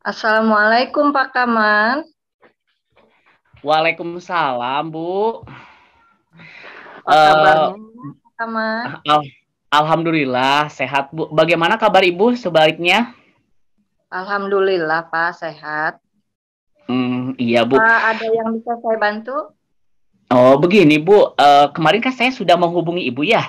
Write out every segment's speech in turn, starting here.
Assalamualaikum Pak Kaman. Waalaikumsalam, Bu. Apa Eh, kabarnya Pak Kaman? al- Alhamdulillah sehat, Bu. Bagaimana kabar Ibu sebaliknya? Alhamdulillah Pak sehat. Iya, Bu. Pak ada yang bisa saya bantu? Oh, begini, Bu. Kemarin kan saya sudah menghubungi Ibu ya,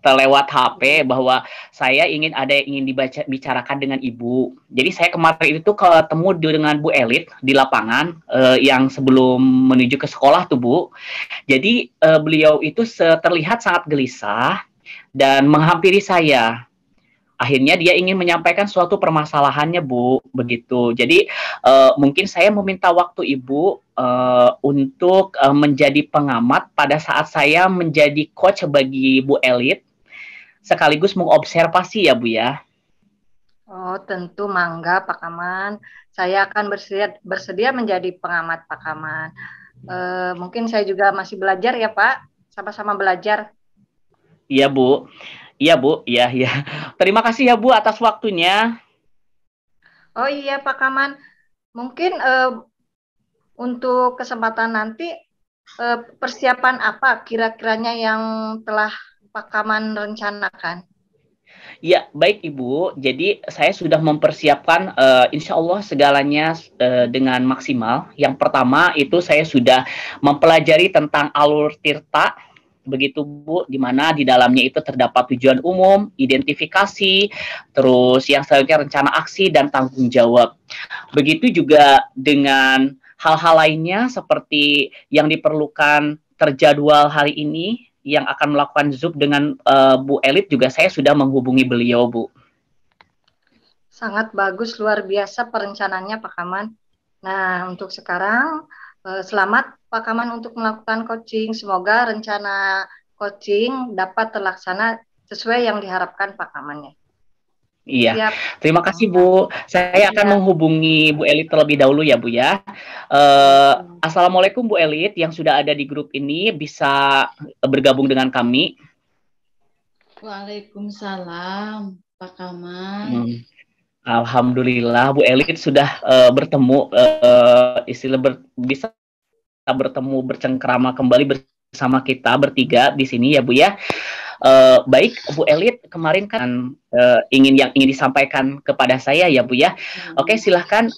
lewat HP bahwa saya ada yang ingin bicarakan dengan Ibu. Jadi saya kemarin itu ketemu dengan Bu Elit di lapangan yang sebelum menuju ke sekolah tuh, Bu. Jadi beliau itu terlihat sangat gelisah dan menghampiri saya. Akhirnya dia ingin menyampaikan suatu permasalahannya, Bu, begitu. Jadi mungkin saya meminta waktu Ibu untuk menjadi pengamat pada saat saya menjadi coach bagi Bu Elit, sekaligus mengobservasi ya, Bu ya. Oh tentu mangga Pak Kaman. Saya akan bersedia menjadi pengamat Pak Kaman. Mungkin saya juga masih belajar ya Pak. Sama-sama belajar. Iya, Bu. Iya, Bu. Iya, iya. Terima kasih ya, Bu, atas waktunya. Oh iya Pak Kaman. Mungkin untuk kesempatan nanti persiapan apa kira-kiranya yang telah Pak Kaman rencanakan? Ya, baik Ibu. Jadi saya sudah mempersiapkan insya Allah segalanya dengan maksimal. Yang pertama itu saya sudah mempelajari tentang alur tirta, begitu Bu, di mana di dalamnya itu terdapat tujuan umum, identifikasi, terus yang selanjutnya rencana aksi dan tanggung jawab. Begitu juga dengan hal-hal lainnya seperti yang diperlukan terjadwal hari ini yang akan melakukan Zoom dengan Bu Elit juga saya sudah menghubungi beliau, Bu. Sangat bagus, luar biasa perencanaannya Pak Kaman. Nah, untuk sekarang, selamat Pak Kaman untuk melakukan coaching. Semoga rencana coaching dapat terlaksana sesuai yang diharapkan Pak Kamannya. Iya, Siap. terima kasih Bu. Saya akan Iya. menghubungi Bu Elit terlebih dahulu ya Bu ya. Oke. Assalamualaikum Bu Elit yang sudah ada di grup ini bisa bergabung dengan kami. Waalaikumsalam, Pak Kaman. Hmm. Alhamdulillah Bu Elit sudah bertemu istilah bisa bertemu bercengkrama kembali bersama kita bertiga di sini ya Bu ya. Baik Bu Elit kemarin kan ingin disampaikan kepada saya ya Bu ya. Oke silahkan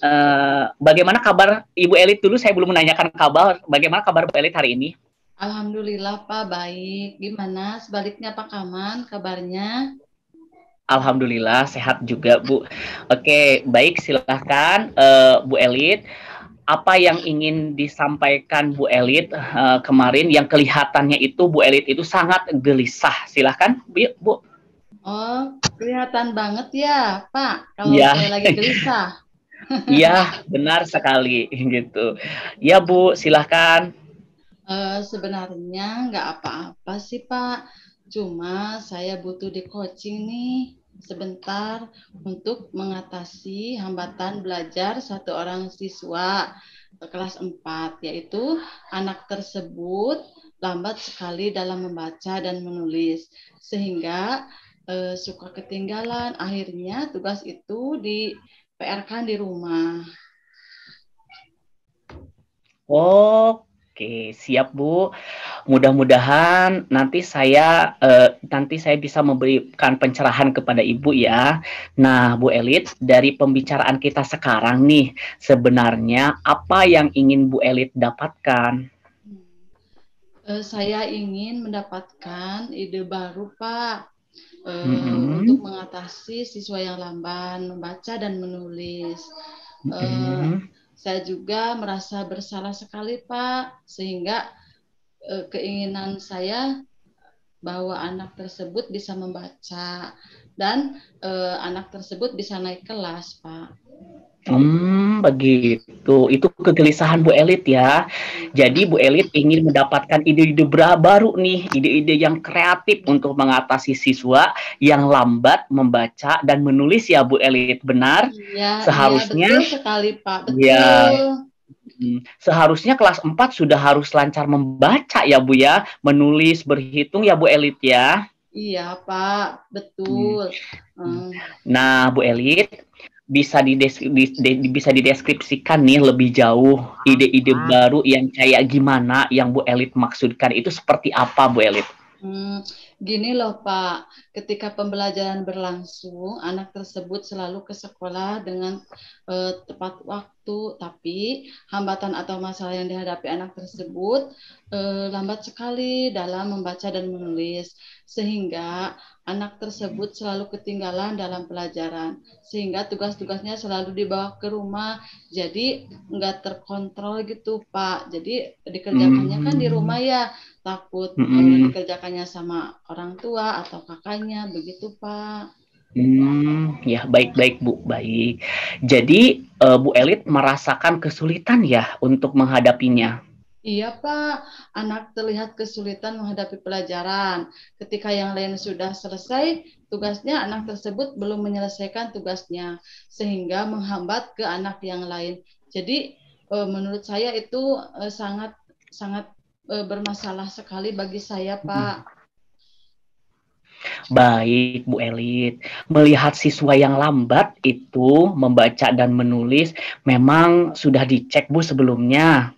bagaimana kabar Ibu Elit dulu, saya belum menanyakan kabar, bagaimana kabar Bu Elit hari ini? Alhamdulillah Pak baik. Gimana sebaliknya Pak Kaman kabarnya? Alhamdulillah sehat juga Bu. Oke baik silahkan Bu Elit, apa yang ingin disampaikan Bu Elit kemarin yang kelihatannya itu Bu Elit itu sangat gelisah, silahkan Bu. Oh, kelihatan banget ya Pak kalau Ya. saya lagi gelisah. Iya, benar sekali gitu. Ya Bu, silahkan. Sebenarnya nggak apa-apa sih Pak. Cuma saya butuh di coaching nih sebentar untuk mengatasi hambatan belajar satu orang siswa kelas 4, yaitu anak tersebut lambat sekali dalam membaca dan menulis sehingga suka ketinggalan. Akhirnya tugas itu di PR-kan di rumah. Oke, siap Bu. Mudah-mudahan nanti saya bisa memberikan pencerahan kepada Ibu ya. Nah, Bu Elit, dari pembicaraan kita sekarang nih, sebenarnya apa yang ingin Bu Elit dapatkan? Saya ingin mendapatkan ide baru, Pak, untuk Mm-mm. mengatasi siswa yang lamban membaca dan menulis. Mm-mm. Saya juga merasa bersalah sekali, Pak, sehingga keinginan saya bahwa anak tersebut bisa membaca dan anak tersebut bisa naik kelas, Pak. Begitu. Itu kegelisahan Bu Elit ya. Jadi Bu Elit ingin mendapatkan ide-ide baru nih, ide-ide yang kreatif untuk mengatasi siswa yang lambat membaca dan menulis ya Bu Elit. Benar? Iya, iya, Seharusnya betul sekali, Pak. ya, Betul. seharusnya kelas 4 sudah harus lancar membaca ya Bu ya, menulis, berhitung ya Bu Elit ya. Iya, Pak. Betul. Nah, Bu Elit, bisa dideskripsikan nih lebih jauh ide-ide baru yang kayak gimana yang Bu Elit maksudkan itu seperti apa Bu Elit? Hmm, Gini loh Pak, ketika pembelajaran berlangsung, anak tersebut selalu ke sekolah dengan tepat waktu, tapi hambatan atau masalah yang dihadapi anak tersebut lambat sekali dalam membaca dan menulis, sehingga anak tersebut selalu ketinggalan dalam pelajaran, sehingga tugas-tugasnya selalu dibawa ke rumah, jadi nggak terkontrol gitu Pak. Jadi dikerjakannya kan di rumah ya, takut dikerjakannya sama orang tua atau kakaknya, begitu Pak. Ya baik-baik Bu, baik. Jadi Bu Elit merasakan kesulitan ya untuk menghadapinya. Iya Pak, anak terlihat kesulitan menghadapi pelajaran. Ketika yang lain sudah selesai tugasnya, anak tersebut belum menyelesaikan tugasnya, sehingga menghambat ke anak yang lain. Jadi menurut saya itu sangat sangat bermasalah sekali bagi saya Pak. Baik, Bu Elit. Melihat siswa yang lambat itu membaca dan menulis, memang sudah dicek Bu sebelumnya.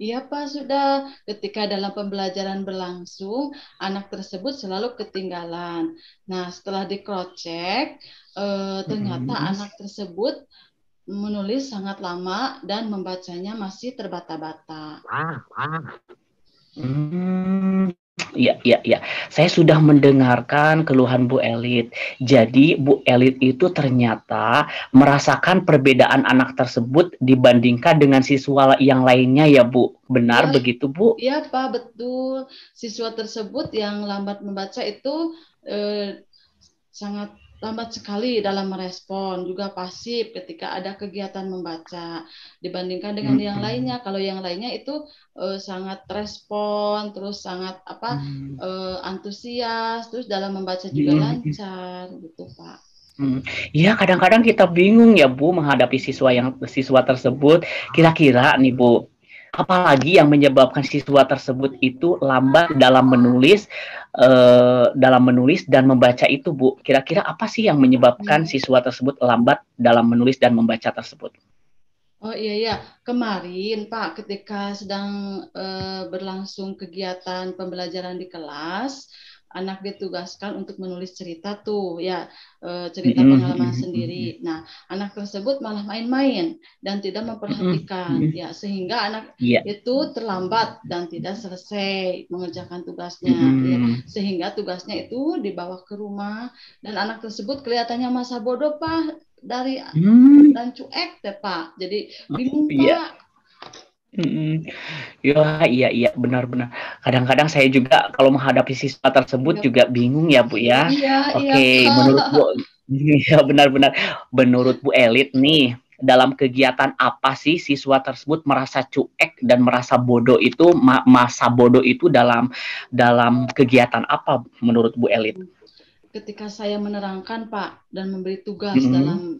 Iya Pak, sudah. Ketika dalam pembelajaran berlangsung, anak tersebut selalu ketinggalan. Nah, setelah di-cross-check, ternyata anak tersebut menulis sangat lama dan membacanya masih terbata-bata. Iya, iya, iya. Saya sudah mendengarkan keluhan Bu Elit. Jadi Bu Elit itu ternyata merasakan perbedaan anak tersebut dibandingkan dengan siswa yang lainnya ya Bu. Benar Iya, begitu Bu? iya Pak, betul. Siswa tersebut yang lambat membaca itu sangat lambat sekali dalam merespon, juga pasif ketika ada kegiatan membaca dibandingkan dengan yang lainnya. Kalau yang lainnya itu sangat respon, terus sangat antusias, terus dalam membaca juga lancar, gitu Pak. Ya kadang-kadang kita bingung ya Bu menghadapi siswa tersebut. Kira-kira nih Bu, apalagi yang menyebabkan siswa tersebut itu lambat dalam menulis dan membaca itu Bu? Kira-kira apa sih yang menyebabkan siswa tersebut lambat dalam menulis dan membaca tersebut? Oh iya ya, kemarin Pak ketika sedang berlangsung kegiatan pembelajaran di kelas, anak ditugaskan untuk menulis cerita tuh ya, cerita pengalaman sendiri. Nah, anak tersebut malah main-main dan tidak memperhatikan ya, sehingga anak itu terlambat dan tidak selesai mengerjakan tugasnya ya, sehingga tugasnya itu dibawa ke rumah dan anak tersebut kelihatannya masa bodoh Pak, dari dan cuek deh Pak, jadi bingung Pak. Ya, iya benar-benar. Kadang-kadang saya juga kalau menghadapi siswa tersebut juga bingung ya Bu ya. Iya Oke, menurut Pak. Bu, ya benar-benar. Menurut Bu Elit nih, dalam kegiatan apa sih siswa tersebut merasa cuek dan merasa bodoh itu masa bodoh itu dalam kegiatan apa menurut Bu Elit? Ketika saya menerangkan Pak dan memberi tugas dalam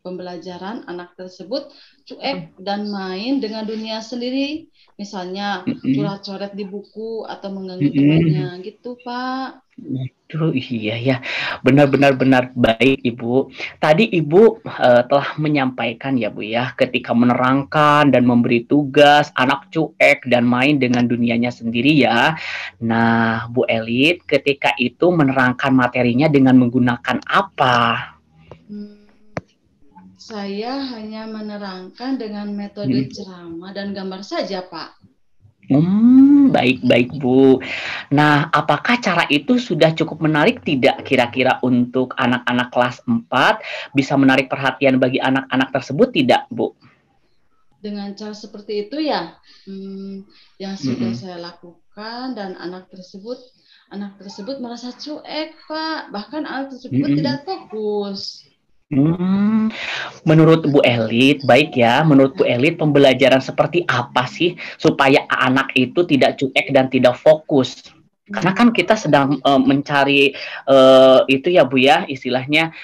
pembelajaran, anak tersebut cuek dan main dengan dunia sendiri, misalnya coret-coret di buku atau mengganggu temannya gitu Pak. Aduh, iya ya, benar-benar baik Ibu. Tadi Ibu telah menyampaikan ya Bu ya, ketika menerangkan dan memberi tugas, anak cuek dan main dengan dunianya sendiri ya. Nah, Bu Elit, ketika itu menerangkan materinya dengan menggunakan apa? Saya hanya menerangkan dengan metode ceramah dan gambar saja Pak. Baik Bu. Nah, apakah cara itu sudah cukup menarik tidak kira-kira untuk anak-anak kelas 4 bisa menarik perhatian bagi anak-anak tersebut tidak, Bu? Dengan cara seperti itu ya, yang sudah saya lakukan dan anak tersebut merasa cuek, Pak. Bahkan anak tersebut tidak fokus. Menurut Bu Elit, baik ya, menurut Bu Elit pembelajaran seperti apa sih supaya anak itu tidak cuek dan tidak fokus? Karena kan kita sedang mencari itu ya Bu ya, istilahnya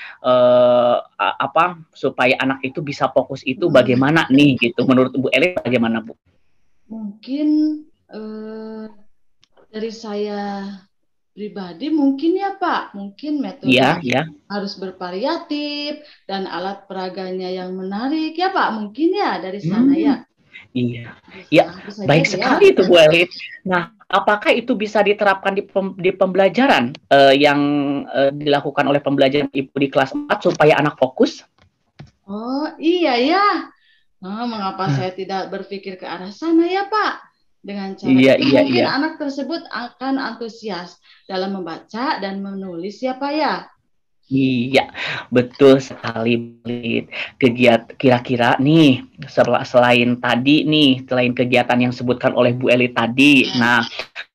supaya anak itu bisa fokus itu bagaimana nih gitu. Menurut Bu Elit bagaimana Bu? Mungkin dari saya pribadi mungkin ya Pak, mungkin metode Iya, iya. harus bervariatif dan alat peraganya yang menarik ya Pak, mungkin ya dari sana ya. Hmm, iya. Ya, Bisa baik jadi ya. sekali itu Bu Elit. Nah, apakah itu bisa diterapkan di pembelajaran yang dilakukan oleh pembelajaran Ibu di kelas 4 supaya anak fokus? Oh iya ya. Mengapa saya tidak berpikir ke arah sana ya Pak? Dengan cara Iya, itu iya, mungkin iya. anak tersebut akan antusias dalam membaca dan menulis ya Pak ya. Iya, betul sekali, Blit. Kira-kira nih, selain tadi nih, selain kegiatan yang disebutkan oleh Bu Eli tadi, nah,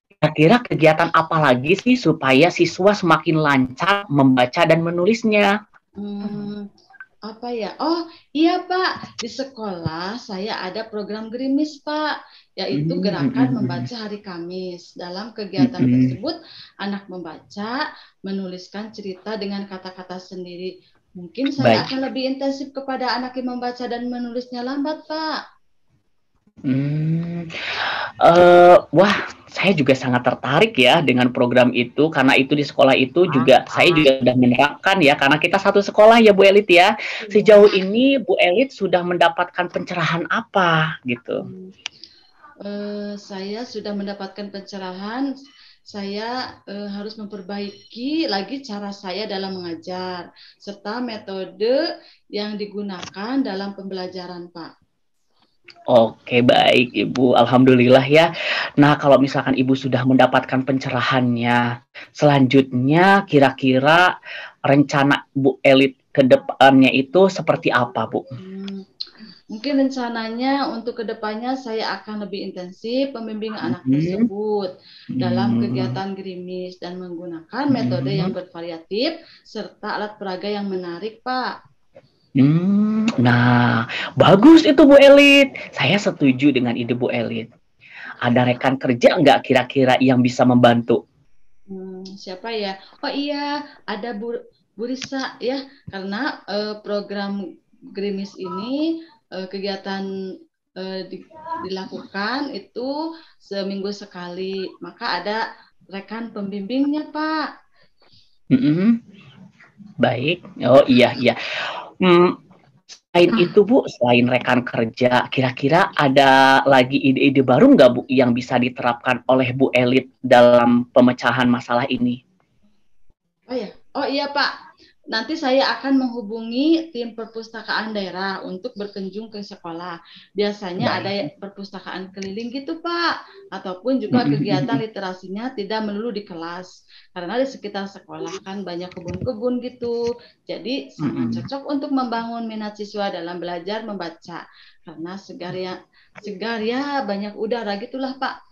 kira-kira kegiatan apa lagi sih supaya siswa semakin lancar membaca dan menulisnya? Hmm, apa ya? Oh iya Pak, di sekolah saya ada program Gerimis Pak, yaitu gerakan membaca hari Kamis. Dalam kegiatan tersebut, anak membaca, menuliskan cerita dengan kata-kata sendiri. Mungkin saya Baik. akan lebih intensif kepada anak yang membaca dan menulisnya lambat Pak. Hmm, wah, saya juga sangat tertarik ya dengan program itu karena itu di sekolah itu juga saya juga sudah menerapkan ya karena kita satu sekolah ya Bu Elit ya. Sejauh ini Bu Elit sudah mendapatkan pencerahan apa gitu? Saya sudah mendapatkan pencerahan. Saya harus memperbaiki lagi cara saya dalam mengajar serta metode yang digunakan dalam pembelajaran, Pak. Oke, baik Ibu. Alhamdulillah ya. Nah, kalau misalkan Ibu sudah mendapatkan pencerahannya, selanjutnya kira-kira rencana Bu Elit ke depannya itu seperti apa, Bu? Mungkin rencananya untuk kedepannya saya akan lebih intensif membimbing anak tersebut dalam kegiatan gerimis dan menggunakan metode yang bervariatif serta alat peraga yang menarik, Pak. Nah, bagus itu Bu Elit. Saya setuju dengan ide Bu Elit. Ada rekan kerja nggak kira-kira yang bisa membantu? Siapa ya? Oh iya, ada Bu Risa ya, karena program gerimis ini kegiatan dilakukan itu seminggu sekali, maka ada rekan pembimbingnya, Pak. Baik. Oh iya, iya. Selain itu Bu, selain rekan kerja, kira-kira ada lagi ide-ide baru nggak Bu yang bisa diterapkan oleh Bu Elit dalam pemecahan masalah ini? Oh iya Pak. Nanti saya akan menghubungi tim perpustakaan daerah untuk berkunjung ke sekolah. Biasanya ada perpustakaan keliling gitu Pak, ataupun juga kegiatan literasinya tidak melulu di kelas. Karena di sekitar sekolah kan banyak kebun-kebun gitu. Jadi sangat cocok untuk membangun minat siswa dalam belajar membaca. Karena segar ya banyak udara gitulah Pak.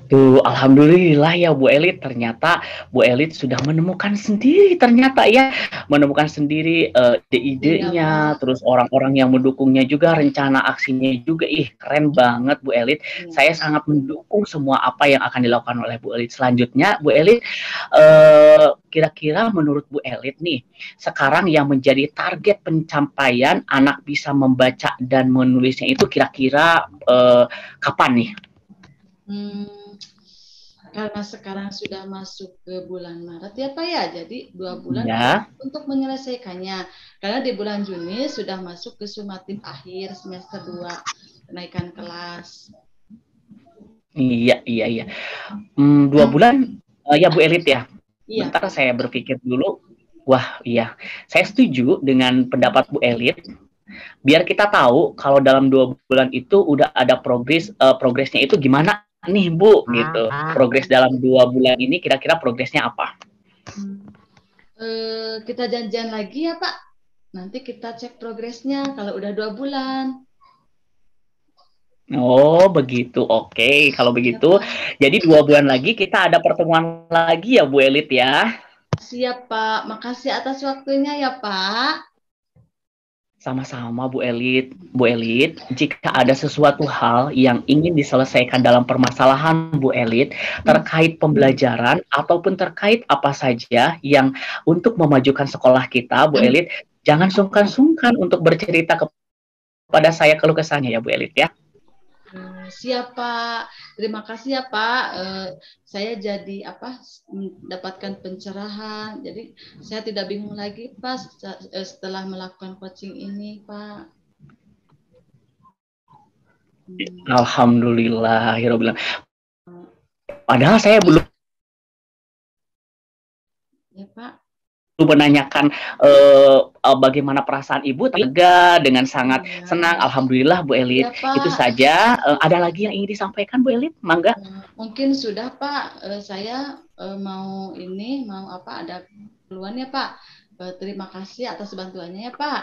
Tuh, alhamdulillah ya Bu Elit, ternyata Bu Elit sudah menemukan sendiri ternyata ya, menemukan sendiri ide-idenya, terus orang-orang yang mendukungnya juga, rencana aksinya juga, keren banget Bu Elit. Saya sangat mendukung semua apa yang akan dilakukan oleh Bu Elit. Selanjutnya Bu Elit, kira-kira menurut Bu Elit nih, sekarang yang menjadi target pencapaian anak bisa membaca dan menulisnya itu kira-kira kapan nih? Karena sekarang sudah masuk ke bulan Maret ya Pak ya, jadi 2 bulan untuk menyelesaikannya. Karena di bulan Juni sudah masuk ke sumatif akhir semester 2, kenaikan kelas. Iya. 2 bulan ya Bu Elit ya. Bentar saya berpikir dulu. Wah iya, saya setuju dengan pendapat Bu Elit. Biar kita tahu kalau dalam 2 bulan itu udah ada progresnya itu gimana nih Bu gitu. Progres dalam 2 bulan ini kira-kira progresnya apa? Kita janjian lagi ya Pak. Nanti kita cek progresnya kalau udah 2 bulan. Oh begitu, oke. Kalau begitu, jadi 2 bulan lagi kita ada pertemuan lagi ya Bu Elit ya. Siap Pak, makasih atas waktunya ya Pak. Sama-sama Bu Elit. Bu Elit, jika ada sesuatu hal yang ingin diselesaikan dalam permasalahan Bu Elit terkait pembelajaran ataupun terkait apa saja yang untuk memajukan sekolah kita Bu Elit, jangan sungkan-sungkan untuk bercerita kepada saya keluh kesahnya ya Bu Elit ya. Siapa? Terima kasih ya Pak. Saya jadi mendapatkan pencerahan. Jadi saya tidak bingung lagi Pak setelah melakukan coaching ini Pak. Alhamdulillah, padahal saya belum Ya Pak. menanyakan bagaimana perasaan ibu, lega dengan sangat senang. Alhamdulillah Bu Elit. Ya, Pak. Itu saja. Ada lagi yang ingin disampaikan Bu Elit? Mangga. Mungkin sudah Pak. Saya mau ada keperluan ya Pak. Terima kasih atas bantuannya ya Pak.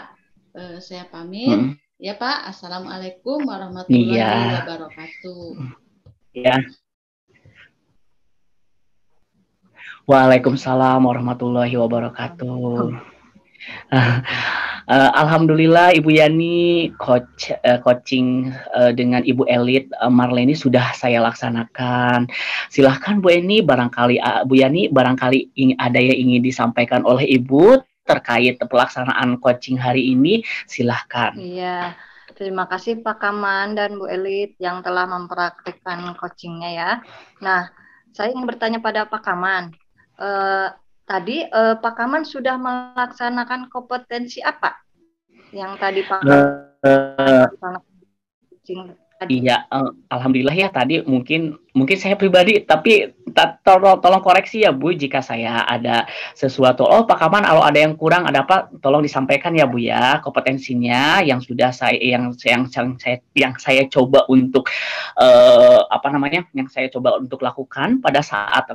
Saya pamit. Ya Pak. Assalamualaikum warahmatullahi wabarakatuh. Ya. Waalaikumsalam warahmatullahi wabarakatuh. Alhamdulillah Ibu Yani coaching dengan Ibu Elit Marleni sudah saya laksanakan. Silahkan Bu Yani, Bu Yani barangkali ada yang ingin disampaikan oleh Ibu terkait pelaksanaan coaching hari ini. Silahkan. Iya. Terima kasih Pak Kaman dan Bu Elit yang telah mempraktikkan coachingnya ya. Nah, saya ingin bertanya pada Pak Kaman. Tadi Pak Kaman sudah melaksanakan kompetensi apa yang tadi Pak Kaman Iya, alhamdulillah ya tadi mungkin saya pribadi, tapi tolong koreksi ya Bu jika saya ada sesuatu. Oh Pak Kaman, kalau ada yang kurang, ada apa, tolong disampaikan ya Bu ya kompetensinya yang sudah yang saya coba untuk yang saya coba untuk lakukan pada saat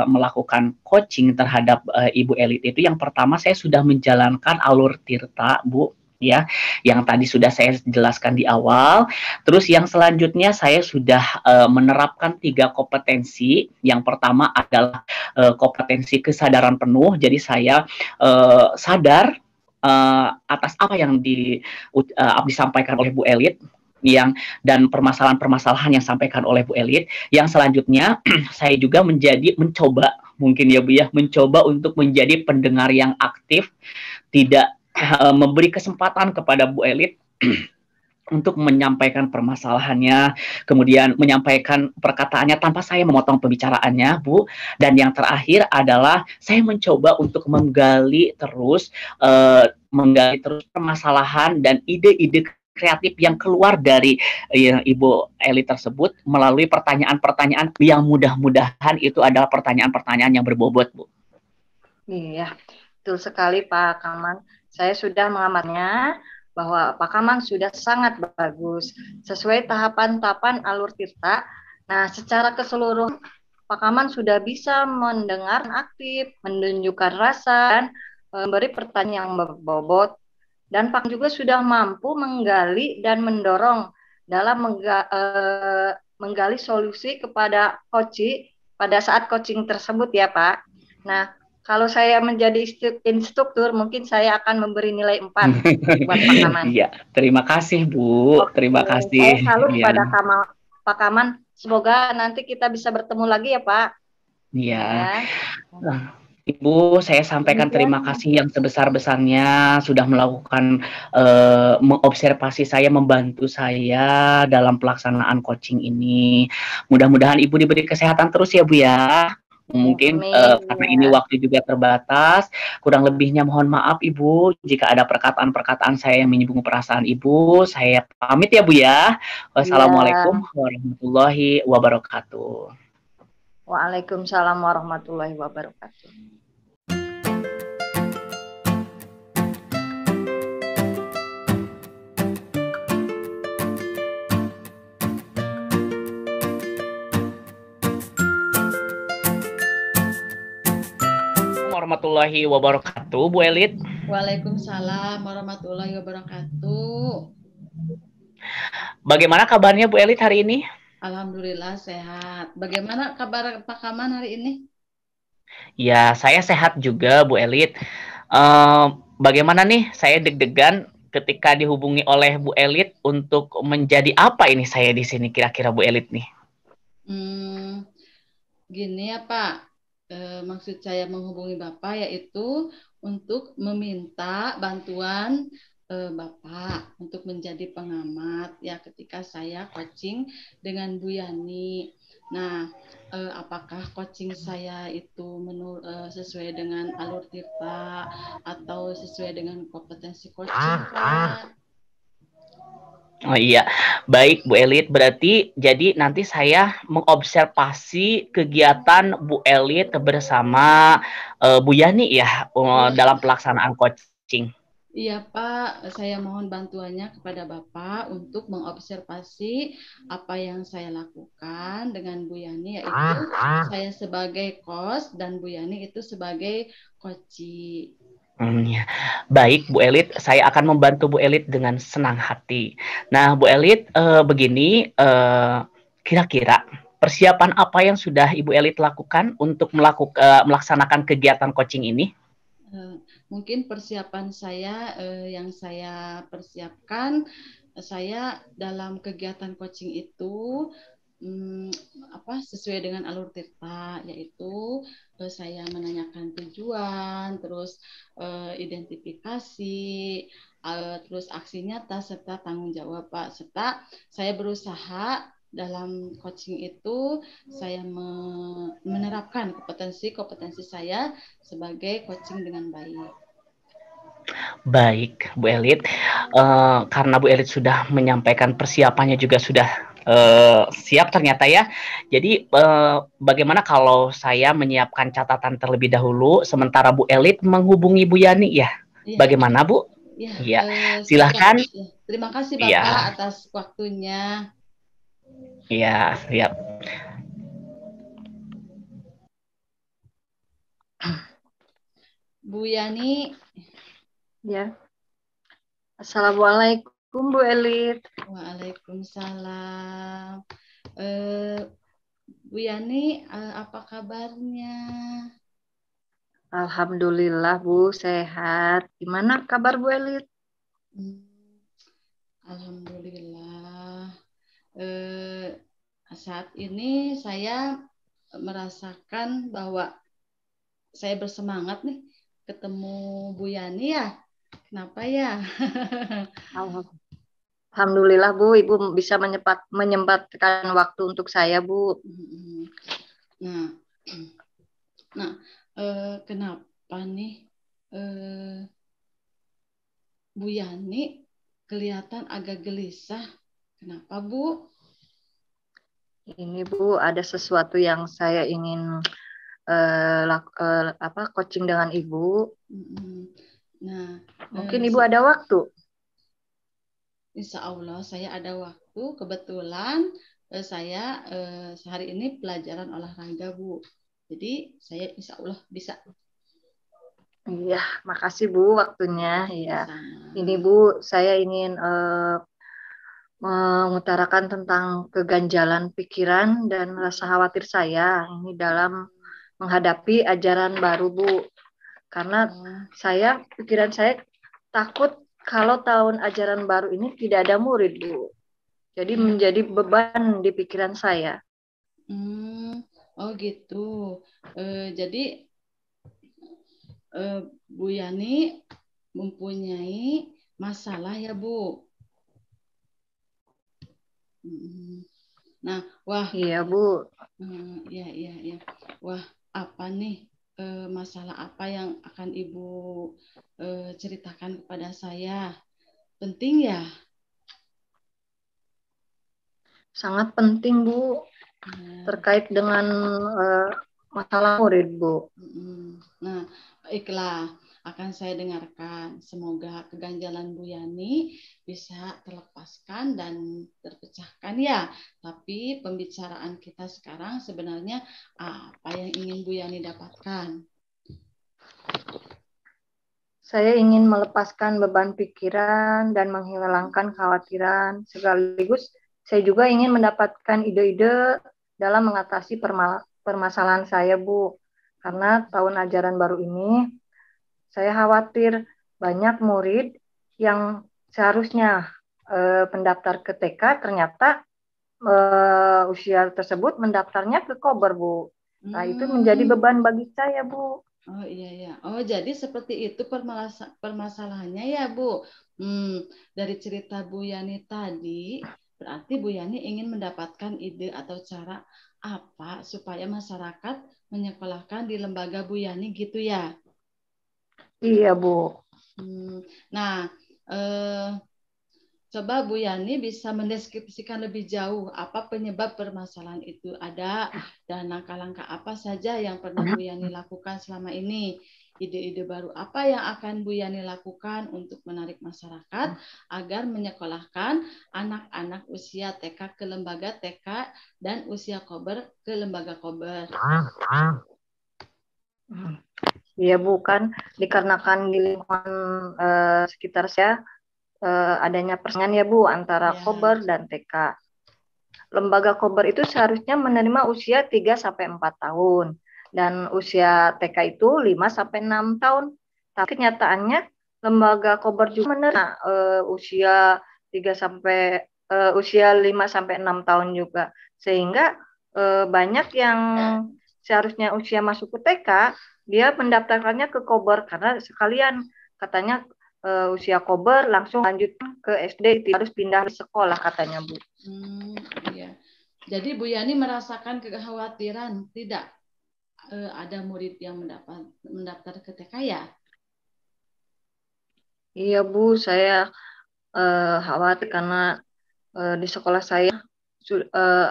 melakukan coaching terhadap Ibu Elit itu. Yang pertama saya sudah menjalankan alur tirta Bu. Ya, yang tadi sudah saya jelaskan di awal. Terus yang selanjutnya saya sudah menerapkan 3 kompetensi. Yang pertama adalah kompetensi kesadaran penuh. Jadi saya sadar atas apa yang disampaikan oleh Bu Elit dan permasalahan-permasalahan yang disampaikan oleh Bu Elit. Yang selanjutnya saya juga mencoba mungkin ya Bu ya, mencoba untuk menjadi pendengar yang aktif, tidak memberi kesempatan kepada Bu Elit untuk menyampaikan permasalahannya, kemudian menyampaikan perkataannya tanpa saya memotong pembicaraannya, Bu. Dan yang terakhir adalah saya mencoba untuk menggali terus permasalahan dan ide-ide kreatif yang keluar dari Ibu Elit tersebut melalui pertanyaan-pertanyaan yang mudah-mudahan itu adalah pertanyaan-pertanyaan yang berbobot, Bu. Iya, betul sekali Pak Kaman. Saya sudah mengamatnya bahwa Pak Kaman sudah sangat bagus sesuai tahapan-tahapan alur tirta. Nah, secara keseluruhan Pak Kaman sudah bisa mendengar aktif, menunjukkan rasa dan memberi pertanyaan yang berbobot. Dan Pak juga sudah mampu menggali dan mendorong dalam menggali solusi kepada coaching pada saat coaching tersebut ya Pak. Nah, kalau saya menjadi instruktur, mungkin saya akan memberi nilai 4 buat Pak Kaman. Iya, terima kasih Bu. Oke. Terima kasih. Saya salut pada Pak Kaman. Semoga nanti kita bisa bertemu lagi ya Pak. Iya. Ibu, saya sampaikan terima kasih yang sebesar-besarnya sudah melakukan mengobservasi saya, membantu saya dalam pelaksanaan coaching ini. Mudah-mudahan Ibu diberi kesehatan terus ya Bu ya. Mungkin karena ini waktu juga terbatas, kurang lebihnya mohon maaf Ibu jika ada perkataan-perkataan saya yang menyinggung perasaan Ibu. Saya pamit ya Bu ya. Wassalamualaikum warahmatullahi wabarakatuh. Waalaikumsalam warahmatullahi wabarakatuh. Warahmatullahi wabarakatuh, Bu Elit. Waalaikumsalam warahmatullahi wabarakatuh. Bagaimana kabarnya Bu Elit hari ini? Alhamdulillah sehat. Bagaimana kabar Pak Kaman hari ini? Ya, saya sehat juga Bu Elit. Bagaimana nih? Saya deg-degan ketika dihubungi oleh Bu Elit untuk menjadi apa ini saya di sini kira-kira Bu Elit nih? Gini ya Pak. Maksud saya menghubungi Bapak yaitu untuk meminta bantuan Bapak untuk menjadi pengamat ya ketika saya coaching dengan Bu Yani. Nah, apakah coaching saya itu sesuai dengan alur Tirta atau sesuai dengan kompetensi coaching, Pak? Oh iya, baik Bu Elit. Berarti jadi nanti saya mengobservasi kegiatan Bu Elit bersama Bu Yani ya Iya, dalam pelaksanaan coaching. iya Pak, saya mohon bantuannya kepada Bapak untuk mengobservasi apa yang saya lakukan dengan Bu Yani, yaitu saya sebagai coach dan Bu Yani itu sebagai coachee. Ya. Baik Bu Elit, saya akan membantu Bu Elit dengan senang hati. Nah Bu Elit, begini, kira-kira persiapan apa yang sudah Ibu Elit lakukan untuk melaksanakan kegiatan coaching ini? Mungkin persiapan saya yang saya persiapkan, saya dalam kegiatan coaching itu sesuai dengan alur Tirta, yaitu saya menanyakan tujuan, terus identifikasi, terus aksi nyata serta tanggung jawab Pak, serta saya berusaha dalam coaching itu saya menerapkan kompetensi saya sebagai coaching dengan baik. Baik, Bu Elit. Karena Bu Elit sudah menyampaikan persiapannya juga sudah siap ternyata ya. Jadi bagaimana kalau saya menyiapkan catatan terlebih dahulu, sementara Bu Elit menghubungi Bu Yani ya? Ya, Bagaimana Bu? ya, Iya, silakan. silahkan. Ya. Terima kasih Bapak Iya, atas waktunya. iya, siap. Bu Yani. Ya. Assalamualaikum Bu Elit. Waalaikumsalam. Bu Yani, apa kabarnya? Alhamdulillah Bu, sehat. Gimana kabar Bu Elit? Alhamdulillah. Saat ini saya merasakan bahwa saya bersemangat nih ketemu Bu Yani ya. Kenapa ya? Alhamdulillah Bu, Ibu bisa menyempatkan waktu untuk saya Bu. Nah, nah kenapa nih Bu Yani kelihatan agak gelisah? Kenapa Bu? Ini Bu, ada sesuatu yang saya ingin coaching dengan Ibu. Nah, mungkin Ibu ada waktu. Insya Allah saya ada waktu. Kebetulan saya hari ini pelajaran olahraga Bu. Jadi saya insya Allah bisa. Iya, makasih Bu waktunya. Ya, Sama. ini Bu, saya ingin mengutarakan tentang keganjalan pikiran dan rasa khawatir saya ini dalam menghadapi ajaran baru Bu. Karena pikiran saya takut kalau tahun ajaran baru ini tidak ada murid Bu. Jadi menjadi beban di pikiran saya. Oh gitu. Jadi Bu Yani mempunyai masalah ya Bu. Nah, wah. Iya Bu. Iya. Wah, apa nih masalah apa yang akan Ibu ceritakan kepada saya? Penting ya? Sangat penting Bu. Terkait dengan masalah murid Bu. Nah, baiklah. Akan saya dengarkan. Semoga keganjalan Bu Yani bisa terlepaskan dan terpecahkan ya. Tapi pembicaraan kita sekarang sebenarnya apa yang ingin Bu Yani dapatkan? Saya ingin melepaskan beban pikiran dan menghilangkan kekhawatiran. Sekaligus saya juga ingin mendapatkan ide-ide dalam mengatasi permasalahan saya Bu. Karena tahun ajaran baru ini saya khawatir banyak murid yang seharusnya pendaftar ke TK ternyata usia tersebut mendaftarnya ke Kober Bu. Nah itu menjadi beban bagi saya Bu. Oh iya ya. Oh jadi seperti itu permasalahannya ya Bu. Dari cerita Bu Yani tadi, berarti Bu Yani ingin mendapatkan ide atau cara apa supaya masyarakat menyekolahkan di lembaga Bu Yani gitu ya. Iya, Bu. Nah, eh, coba Bu Yani bisa mendeskripsikan lebih jauh apa penyebab permasalahan itu ada dan langkah-langkah apa saja yang pernah Bu Yani lakukan selama ini. Ide-ide baru apa yang akan Bu Yani lakukan untuk menarik masyarakat agar menyekolahkan anak-anak usia TK ke lembaga TK dan usia kober ke lembaga kober. Iya, Bu, kan dikarenakan di lingkungan sekitar saya adanya persaingan ya, Bu, antara Ya. Kober dan TK. Lembaga Kober itu seharusnya menerima usia 3 sampai 4 tahun dan usia TK itu 5 sampai 6 tahun. Tapi kenyataannya lembaga Kober juga menerima usia 3 sampai usia 5 sampai 6 tahun juga. Sehingga banyak yang seharusnya usia masuk ke TK, dia mendaftarkannya ke Kober karena sekalian katanya usia Kober langsung lanjut ke SD, harus pindah sekolah katanya, Bu. Iya. Jadi Bu Yani merasakan kekhawatiran tidak ada murid yang mendaftar ke TK ya? Iya, Bu, saya khawatir karena di sekolah saya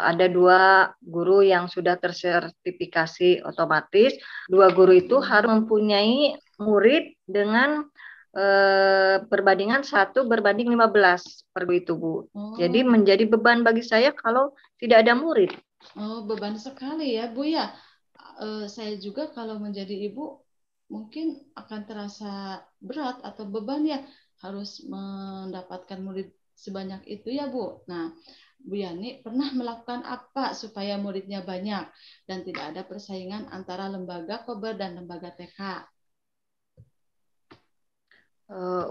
ada 2 guru yang sudah tersertifikasi otomatis. 2 guru itu harus mempunyai murid dengan perbandingan 1:15 per guru itu, Bu. Jadi menjadi beban bagi saya kalau tidak ada murid. Oh, beban sekali ya, Bu ya. Saya juga kalau menjadi ibu mungkin akan terasa berat atau beban ya, harus mendapatkan murid sebanyak itu ya, Bu. Nah, Bu Yani pernah melakukan apa supaya muridnya banyak dan tidak ada persaingan antara lembaga Kober dan lembaga TK?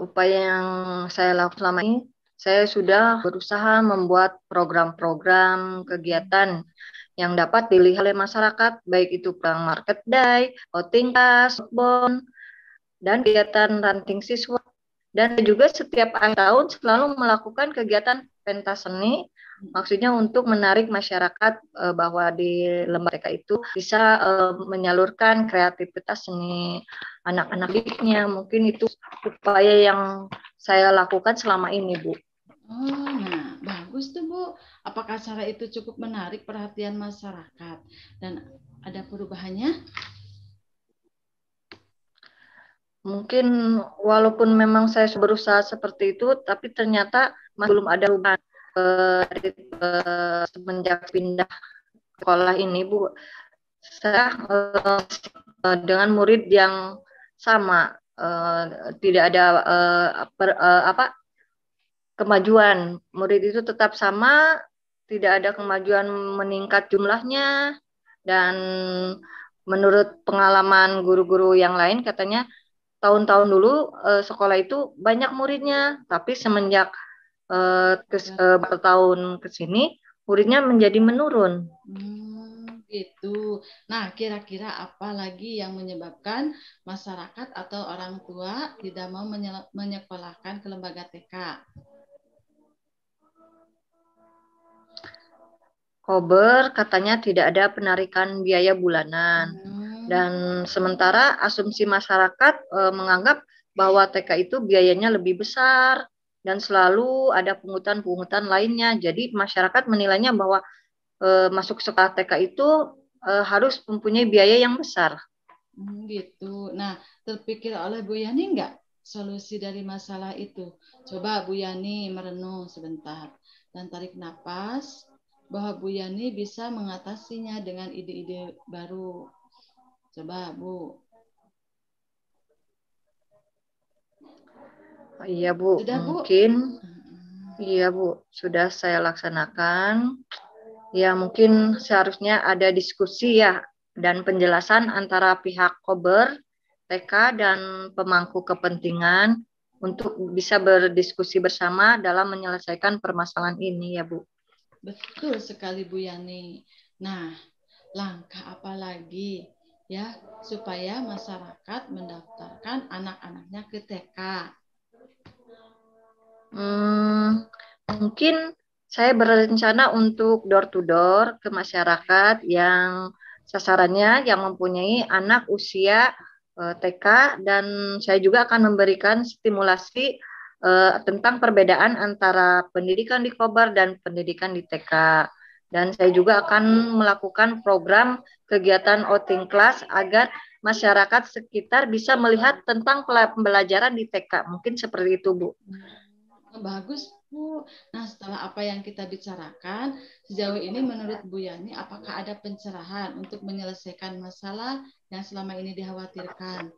Upaya yang saya lakukan selama ini, saya sudah berusaha membuat program-program kegiatan yang dapat dilihat oleh masyarakat, baik itu perang market day, outing class, bond, dan kegiatan ranting siswa. Dan juga setiap akhir tahun selalu melakukan kegiatan pentas seni, maksudnya untuk menarik masyarakat bahwa di lembaga itu bisa menyalurkan kreativitas seni anak-anak didiknya. Mungkin itu upaya yang saya lakukan selama ini, Bu. Oh, nah bagus tuh Bu. Apakah cara itu cukup menarik perhatian masyarakat dan ada perubahannya? Mungkin walaupun memang saya berusaha seperti itu, tapi ternyata masih belum ada perubahan semenjak pindah sekolah ini, Bu. Saya dengan murid yang sama, tidak ada kemajuan. Murid itu tetap sama, tidak ada kemajuan meningkat jumlahnya, dan menurut pengalaman guru-guru yang lain katanya tahun-tahun dulu sekolah itu banyak muridnya, tapi semenjak bertahun ke sini muridnya menjadi menurun. Gitu. Nah, kira-kira apa lagi yang menyebabkan masyarakat atau orang tua tidak mau menyekolahkan ke lembaga TK? Kober katanya tidak ada penarikan biaya bulanan. Dan sementara asumsi masyarakat menganggap bahwa TK itu biayanya lebih besar dan selalu ada pungutan-pungutan lainnya. Jadi masyarakat menilainya bahwa masuk sekolah TK itu harus mempunyai biaya yang besar. Gitu. Nah, terpikir oleh Bu Yani nggak solusi dari masalah itu? Coba Bu Yani merenung sebentar dan tarik napas bahwa Bu Yani bisa mengatasinya dengan ide-ide baru. Coba Bu. Iya, Bu. Sudah, Bu? Mungkin iya, Bu. Sudah saya laksanakan. Ya, mungkin seharusnya ada diskusi ya dan penjelasan antara pihak Kober, TK, dan pemangku kepentingan untuk bisa berdiskusi bersama dalam menyelesaikan permasalahan ini ya, Bu. Betul sekali Bu Yani. Nah, langkah apa lagi ya supaya masyarakat mendaftarkan anak-anaknya ke TK. Mungkin saya berencana untuk door to door ke masyarakat yang sasarannya yang mempunyai anak usia TK, dan saya juga akan memberikan stimulasi tentang perbedaan antara pendidikan di Kobar dan pendidikan di TK. Dan saya juga akan melakukan program kegiatan outing class agar masyarakat sekitar bisa melihat tentang pembelajaran di TK. Mungkin seperti itu, Bu. Bagus, Bu. Nah, setelah apa yang kita bicarakan, sejauh ini menurut Bu Yani, apakah ada pencerahan untuk menyelesaikan masalah yang selama ini dikhawatirkan?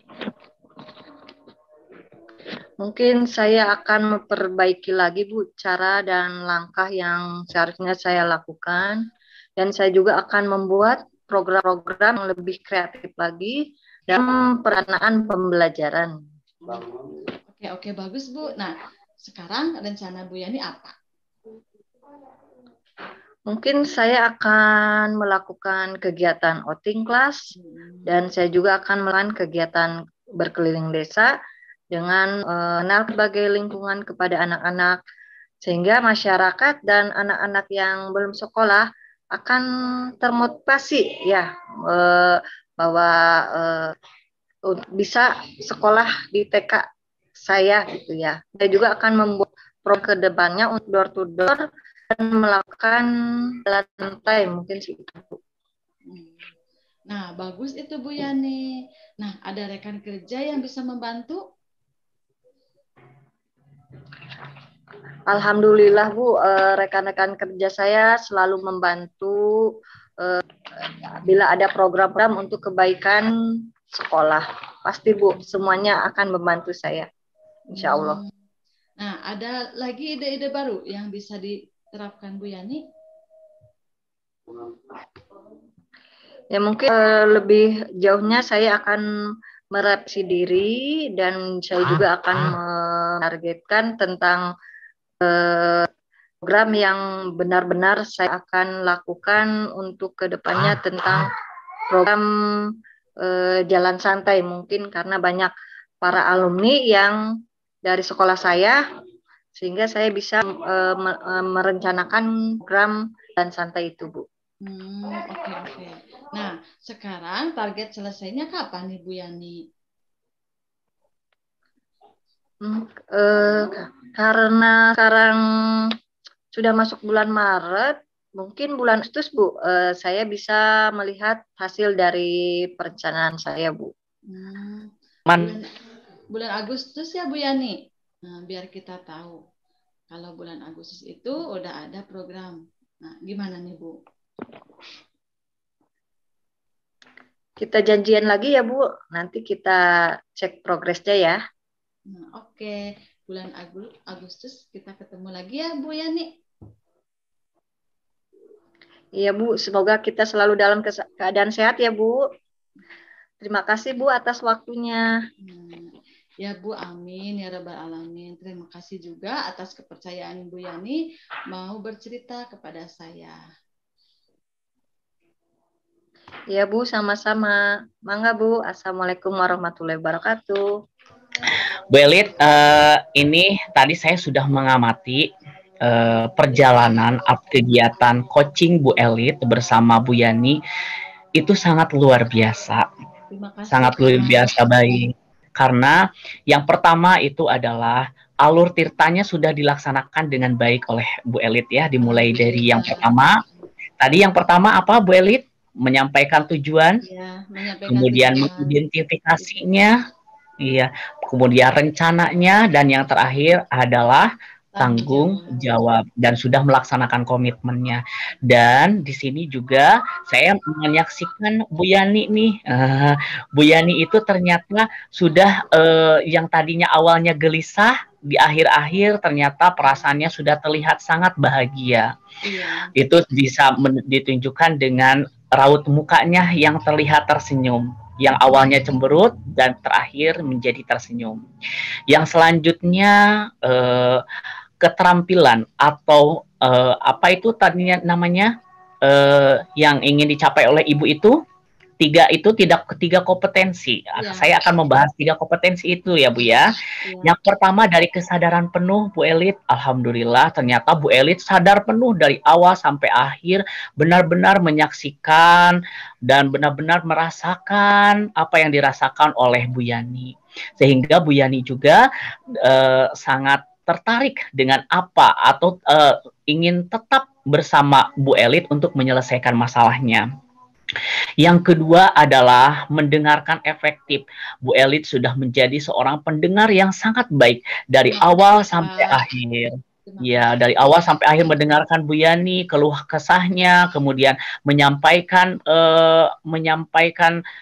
Mungkin saya akan memperbaiki lagi, Bu, cara dan langkah yang seharusnya saya lakukan. Dan saya juga akan membuat program-program yang lebih kreatif lagi dalam perencanaan pembelajaran. Oke, bagus, Bu. Nah, sekarang rencana Bu Yani apa? Mungkin saya akan melakukan kegiatan outing class, dan saya juga akan melakukan kegiatan berkeliling desa dengan mengenal berbagai lingkungan kepada anak-anak, sehingga masyarakat dan anak-anak yang belum sekolah akan termotivasi ya bahwa bisa sekolah di TK saya gitu ya. Saya juga akan membuat program ke depannya untuk door to door dan melakukan lantai mungkin sih itu. Nah, bagus itu Bu Yani. Nah, ada rekan kerja yang bisa membantu? Alhamdulillah, Bu, rekan-rekan kerja saya selalu membantu bila ada program-program untuk kebaikan sekolah. Pasti, Bu, semuanya akan membantu saya, insya Allah. Nah, ada lagi ide-ide baru yang bisa diterapkan Bu Yani? Ya mungkin lebih jauhnya saya akan merevisi diri, dan saya juga akan menargetkan tentang program yang benar-benar saya akan lakukan untuk kedepannya tentang program jalan santai, mungkin karena banyak para alumni yang dari sekolah saya, sehingga saya bisa merencanakan program jalan santai itu, Bu. Oke. Nah, sekarang target selesainya kapan nih Bu Yani? Karena sekarang sudah masuk bulan Maret, mungkin bulan Agustus, Bu, saya bisa melihat hasil dari perencanaan saya, Bu. Bulan Agustus ya Bu Yani? Nah, biar kita tahu. Kalau bulan Agustus itu udah ada program. Nah, gimana nih Bu? Kita janjian lagi ya, Bu. Nanti kita cek progresnya ya. Nah, oke. Bulan Agustus kita ketemu lagi ya, Bu Yani. Iya, Bu. Semoga kita selalu dalam keadaan sehat ya, Bu. Terima kasih, Bu, atas waktunya. Ya, Bu, amin ya rabbal alamin. Terima kasih juga atas kepercayaan Bu Yani mau bercerita kepada saya. Ya, Bu, sama-sama. Mangga, Bu. Assalamualaikum warahmatullahi wabarakatuh. Bu Elit, ini tadi saya sudah mengamati perjalanan kegiatan coaching Bu Elit bersama Bu Yani. Itu sangat luar biasa. Terima kasih, sangat luar biasa baik. Karena yang pertama itu adalah alur tirtanya sudah dilaksanakan dengan baik oleh Bu Elit ya. Dimulai dari yang pertama. Tadi yang pertama apa Bu Elit? Menyampaikan tujuan, ya, kemudian mengidentifikasinya, iya, kemudian rencananya, dan yang terakhir adalah tanggung jawab, dan sudah melaksanakan komitmennya. Dan di sini juga saya menyaksikan Bu Yani nih, Bu Yani itu ternyata sudah yang tadinya awalnya gelisah, di akhir-akhir ternyata perasaannya sudah terlihat sangat bahagia. Iya. Itu bisa ditunjukkan dengan raut mukanya yang terlihat tersenyum, yang awalnya cemberut dan terakhir menjadi tersenyum. Yang selanjutnya keterampilan atau apa itu tadinya namanya yang ingin dicapai oleh ibu itu? tiga itu tidak ketiga kompetensi. Ya, Saya akan membahas tiga kompetensi itu ya Bu ya. ya. Yang pertama dari kesadaran penuh Bu Elit. Alhamdulillah ternyata Bu Elit sadar penuh dari awal sampai akhir, benar-benar menyaksikan dan benar-benar merasakan apa yang dirasakan oleh Bu Yani. Sehingga Bu Yani juga sangat tertarik dengan apa atau ingin tetap bersama Bu Elit untuk menyelesaikan masalahnya. Yang kedua adalah mendengarkan efektif. Bu Elit sudah menjadi seorang pendengar yang sangat baik dari awal sampai akhir. Ya, dari awal sampai akhir mendengarkan Bu Yani, keluh kesahnya, kemudian menyampaikan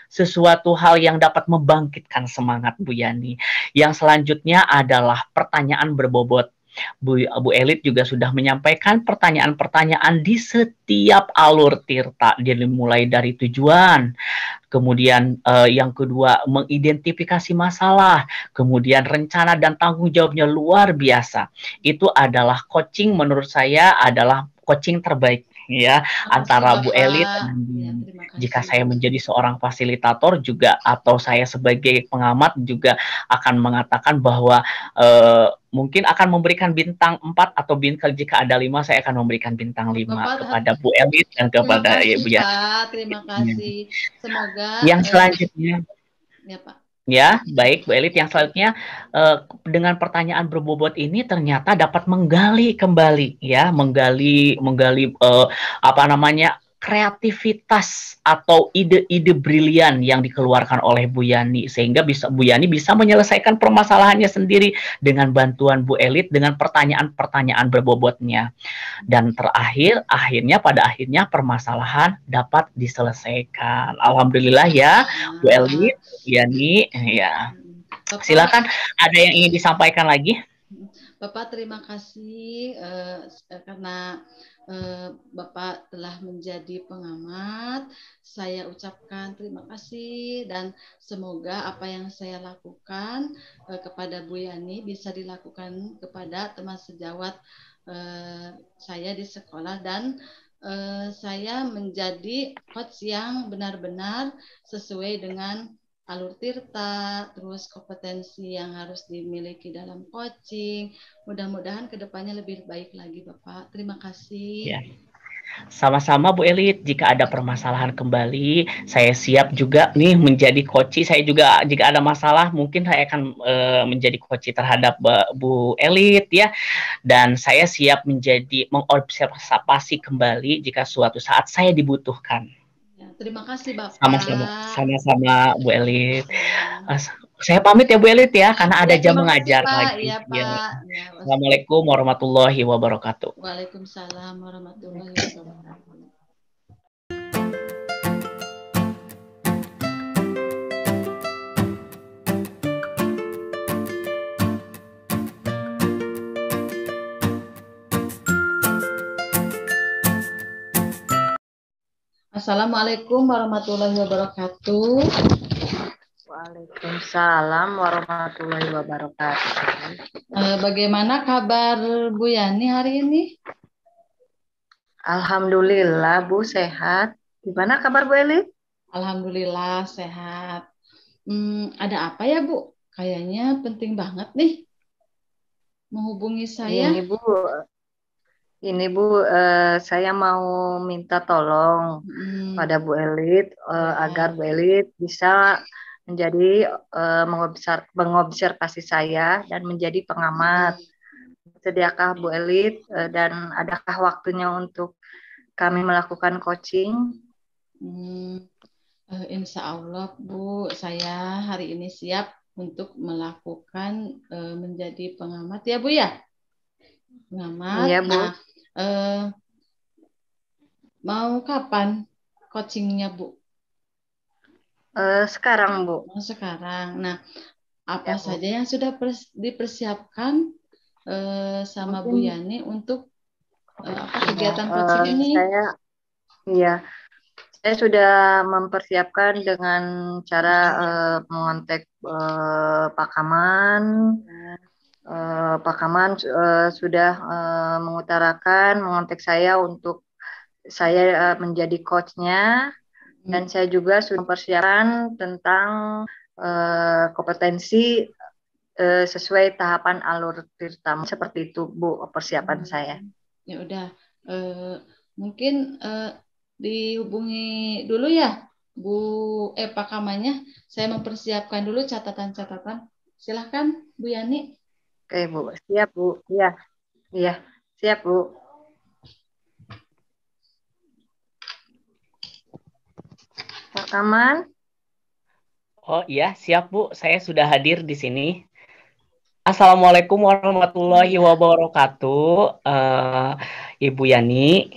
sesuatu hal yang dapat membangkitkan semangat Bu Yani. Yang selanjutnya adalah pertanyaan berbobot. Bu Elit juga sudah menyampaikan pertanyaan-pertanyaan di setiap alur tirta, dimulai dari tujuan, kemudian yang kedua mengidentifikasi masalah, kemudian rencana dan tanggung jawabnya luar biasa. Itu adalah coaching, menurut saya adalah coaching terbaik ya antara Bu Elit dan Ya, jika saya menjadi seorang fasilitator juga atau saya sebagai pengamat juga akan mengatakan bahwa mungkin akan memberikan bintang 4 atau jika ada 5 saya akan memberikan bintang 5 kepada Bu Elit dan kepada Bu Yani. Pak, terima kasih. Semoga yang selanjutnya ya Pak. Ya, baik Bu Elit. Yang selanjutnya dengan pertanyaan berbobot ini ternyata dapat menggali kembali ya, menggali apa namanya kreativitas atau ide-ide brilian yang dikeluarkan oleh Bu Yani sehingga Bu Yani bisa menyelesaikan permasalahannya sendiri dengan bantuan Bu Elit dengan pertanyaan-pertanyaan berbobotnya. Dan pada akhirnya permasalahan dapat diselesaikan. Alhamdulillah ya, Bu Elit, Bu Yani, ya. Silakan, ada yang ingin disampaikan lagi? Bapak terima kasih karena Bapak telah menjadi pengamat. Saya ucapkan terima kasih dan semoga apa yang saya lakukan kepada Bu Yani bisa dilakukan kepada teman sejawat saya di sekolah dan saya menjadi coach yang benar-benar sesuai dengan alur tirta, terus kompetensi yang harus dimiliki dalam coaching. Mudah-mudahan kedepannya lebih baik lagi, Bapak. Terima kasih. Ya. Sama-sama Bu Elit, jika ada permasalahan kembali, saya siap juga nih menjadi coach. Saya juga jika ada masalah, mungkin saya akan menjadi coach terhadap Bu Elit ya. Dan saya siap mengobservasi kembali jika suatu saat saya dibutuhkan. Ya, terima kasih Bapak. Sama-sama Bu Elit. Saya pamit ya Bu Elit ya, karena ada jam mengajar lagi. Iya, Pak. Ya, Assalamualaikum warahmatullahi wabarakatuh. Waalaikumsalam warahmatullahi wabarakatuh. Assalamualaikum warahmatullahi wabarakatuh. Waalaikumsalam warahmatullahi wabarakatuh. Bagaimana kabar Bu Yani hari ini? Alhamdulillah Bu sehat. Gimana kabar Bu Elit? Alhamdulillah sehat. Ada apa ya Bu? Kayaknya penting banget nih menghubungi saya. Ini Bu, saya mau minta tolong pada Bu Elit agar Bu Elit bisa menjadi mengobservasi saya dan menjadi pengamat. Sediakah Bu Elit dan adakah waktunya untuk kami melakukan coaching? Insya Allah Bu, saya hari ini siap untuk melakukan menjadi pengamat ya Bu ya. Pengamat. Iya, Bu. Nah, mau kapan coachingnya Bu? Sekarang Bu. Sekarang. Nah, apa saja yang sudah dipersiapkan sama Bu Yani untuk kegiatan coaching ini? Saya sudah mempersiapkan dengan cara mengontak Pak Kaman. Pak Kaman sudah mengontak saya untuk saya menjadi coachnya Dan saya juga sudah mempersiapkan tentang kompetensi sesuai tahapan alur tirta. Seperti itu, Bu, persiapan saya. Ya udah, mungkin dihubungi dulu ya, Pak Kamanya. Saya mempersiapkan dulu catatan-catatan. Silahkan, Bu Yani. Oke, Bu. Siap, Bu. Iya, iya, siap, Bu. Pak Kaman. Oh iya, siap Bu. Saya sudah hadir di sini. Assalamualaikum warahmatullahi wabarakatuh, Ibu Yani.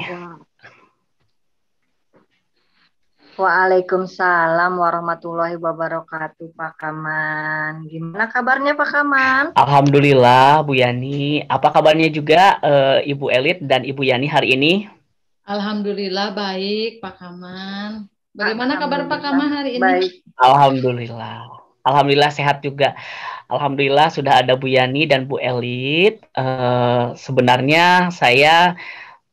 Waalaikumsalam warahmatullahi wabarakatuh, Pak Kaman. Gimana kabarnya, Pak Kaman? Alhamdulillah, Bu Yani. Apa kabarnya juga Ibu Elit dan Ibu Yani hari ini? Alhamdulillah baik, Pak Kaman. Bagaimana kabar Pak Kaman hari ini? Baik. Alhamdulillah. Alhamdulillah sehat juga. Alhamdulillah sudah ada Bu Yani dan Bu Elit. Sebenarnya saya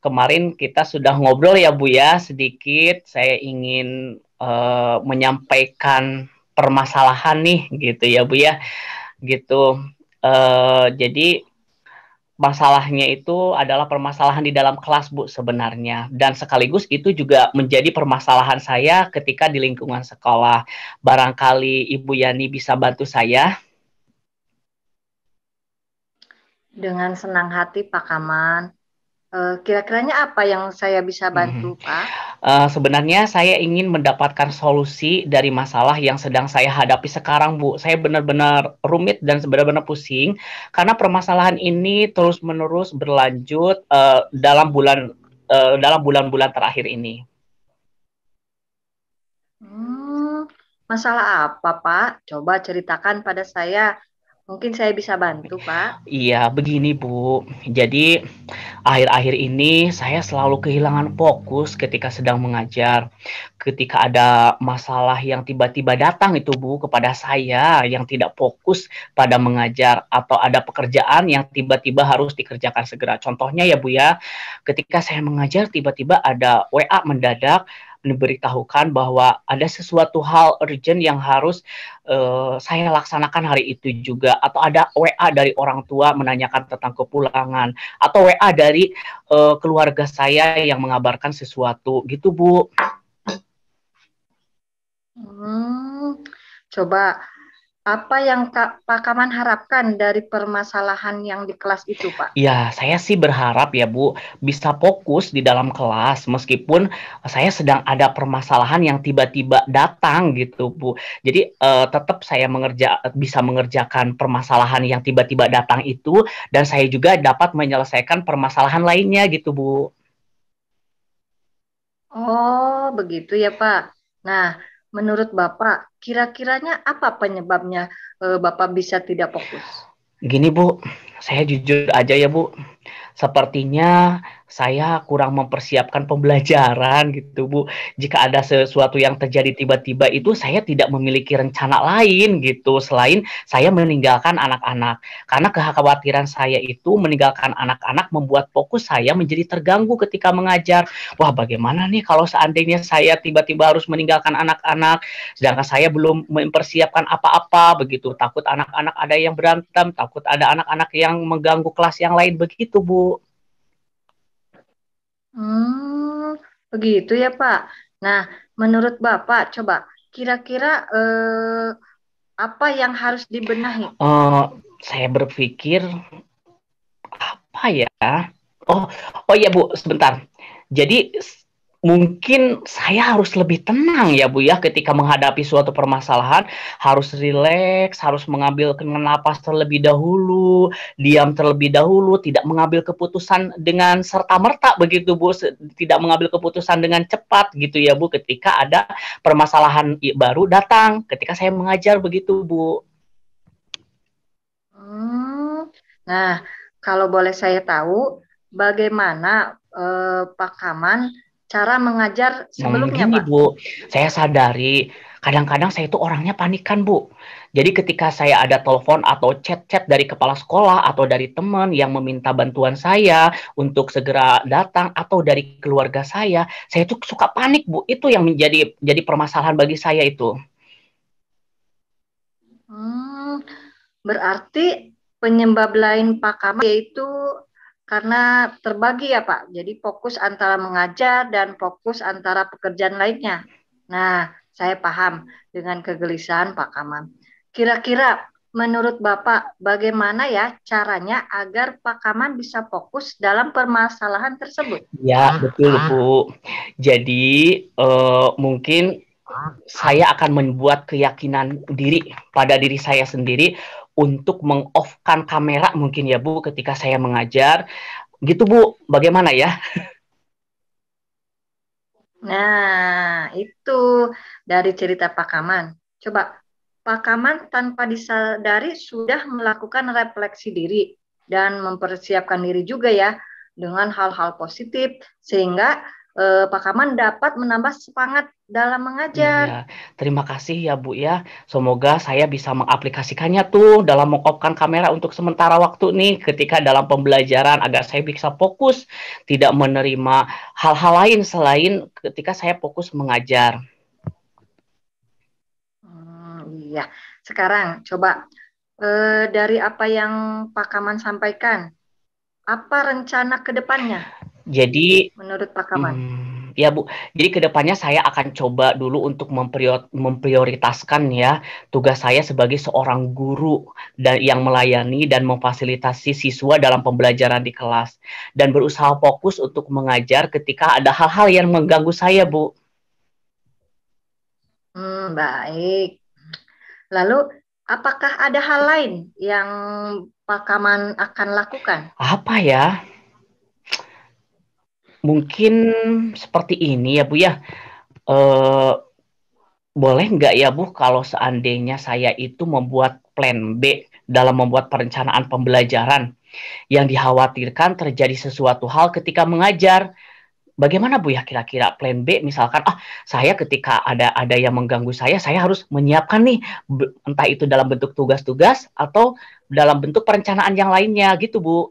kemarin kita sudah ngobrol ya Bu ya sedikit. Saya ingin menyampaikan permasalahan nih gitu ya Bu ya. Gitu. Jadi masalahnya itu adalah permasalahan di dalam kelas Bu sebenarnya, dan sekaligus itu juga menjadi permasalahan saya ketika di lingkungan sekolah. Barangkali Ibu Yani bisa bantu saya. Dengan senang hati, Pak Kaman. Kira-kiranya apa yang saya bisa bantu, Pak? Sebenarnya saya ingin mendapatkan solusi dari masalah yang sedang saya hadapi sekarang, Bu. Saya benar-benar rumit dan benar-benar pusing karena permasalahan ini terus-menerus berlanjut dalam bulan-bulan terakhir ini. Masalah apa, Pak? Coba ceritakan pada saya. Mungkin saya bisa bantu, Pak. Iya, begini Bu. Jadi akhir-akhir ini saya selalu kehilangan fokus ketika sedang mengajar. Ketika ada masalah yang tiba-tiba datang itu Bu kepada saya yang tidak fokus pada mengajar, atau ada pekerjaan yang tiba-tiba harus dikerjakan segera. Contohnya ya Bu ya, ketika saya mengajar tiba-tiba ada WA mendadak diberitahukan bahwa ada sesuatu hal urgent yang harus saya laksanakan hari itu juga, atau ada WA dari orang tua menanyakan tentang kepulangan, atau WA dari keluarga saya yang mengabarkan sesuatu gitu Bu. Coba apa yang Pak Kaman harapkan dari permasalahan yang di kelas itu, Pak? Ya, saya sih berharap ya Bu bisa fokus di dalam kelas meskipun saya sedang ada permasalahan yang tiba-tiba datang gitu Bu. Jadi tetap saya bisa mengerjakan permasalahan yang tiba-tiba datang itu, dan saya juga dapat menyelesaikan permasalahan lainnya gitu Bu. Oh, begitu ya, Pak. Nah, menurut Bapak, kira-kiranya apa penyebabnya Bapak bisa tidak fokus? Gini Bu, saya jujur aja ya Bu. Sepertinya saya kurang mempersiapkan pembelajaran gitu Bu. Jika ada sesuatu yang terjadi tiba-tiba itu, saya tidak memiliki rencana lain gitu selain saya meninggalkan anak-anak. Karena kekhawatiran saya itu meninggalkan anak-anak membuat fokus saya menjadi terganggu ketika mengajar. Wah, bagaimana nih kalau seandainya saya tiba-tiba harus meninggalkan anak-anak sedangkan saya belum mempersiapkan apa-apa begitu. Takut anak-anak ada yang berantem, takut ada anak-anak yang mengganggu kelas yang lain begitu Bu. Begitu ya Pak. Nah, menurut Bapak, coba kira-kira apa yang harus dibenahi? Saya berpikir apa ya? Oh iya Bu, sebentar. Jadi mungkin saya harus lebih tenang ya Bu ya ketika menghadapi suatu permasalahan, harus rileks, harus mengambil napas terlebih dahulu, diam terlebih dahulu, tidak mengambil keputusan dengan serta-merta begitu Bu, tidak mengambil keputusan dengan cepat gitu ya Bu ketika ada permasalahan baru datang ketika saya mengajar begitu Bu. Nah, kalau boleh saya tahu bagaimana Pak Kaman cara mengajar sebelumnya, Begini Pak? Bu, saya sadari kadang-kadang saya itu orangnya panikan, Bu. Jadi ketika saya ada telepon atau chat-chat dari kepala sekolah atau dari teman yang meminta bantuan saya untuk segera datang atau dari keluarga saya itu suka panik, Bu. Itu yang jadi permasalahan bagi saya itu. Hmm, berarti penyebab lain Pak Kamal yaitu karena terbagi ya Pak. Jadi fokus antara mengajar dan fokus antara pekerjaan lainnya. Nah, saya paham dengan kegelisahan Pak Kamal. Kira-kira menurut Bapak bagaimana ya caranya agar Pak Kamal bisa fokus dalam permasalahan tersebut? Ya, betul, Bu. Jadi, mungkin saya akan membuat keyakinan diri pada diri saya sendiri untuk meng-off-kan kamera mungkin ya, Bu, ketika saya mengajar. Gitu, Bu. Bagaimana ya? Nah, itu dari cerita Pak Kaman. Coba, Pak Kaman tanpa disadari sudah melakukan refleksi diri dan mempersiapkan diri juga ya dengan hal-hal positif sehingga Pak Kaman dapat menambah semangat dalam mengajar. Iya, terima kasih ya Bu ya. Semoga saya bisa mengaplikasikannya tuh dalam meng-off-kan kamera untuk sementara waktu nih ketika dalam pembelajaran agar saya bisa fokus tidak menerima hal-hal lain selain ketika saya fokus mengajar. Iya, sekarang coba dari apa yang Pak Kaman sampaikan, apa rencana ke depannya Jadi, menurut Pak Kaman? ya Bu, jadi kedepannya saya akan coba dulu untuk memprioritaskan ya tugas saya sebagai seorang guru dan yang melayani dan memfasilitasi siswa dalam pembelajaran di kelas dan berusaha fokus untuk mengajar ketika ada hal-hal yang mengganggu saya, Bu. Baik. Lalu, apakah ada hal lain yang Pak Kaman akan lakukan? Apa ya? Mungkin seperti ini ya Bu ya. Eh, Boleh nggak ya Bu kalau seandainya saya itu membuat plan B dalam membuat perencanaan pembelajaran yang dikhawatirkan terjadi sesuatu hal ketika mengajar. Bagaimana Bu ya kira-kira plan B misalkan saya ketika ada yang mengganggu saya harus menyiapkan nih entah itu dalam bentuk tugas-tugas atau dalam bentuk perencanaan yang lainnya gitu Bu.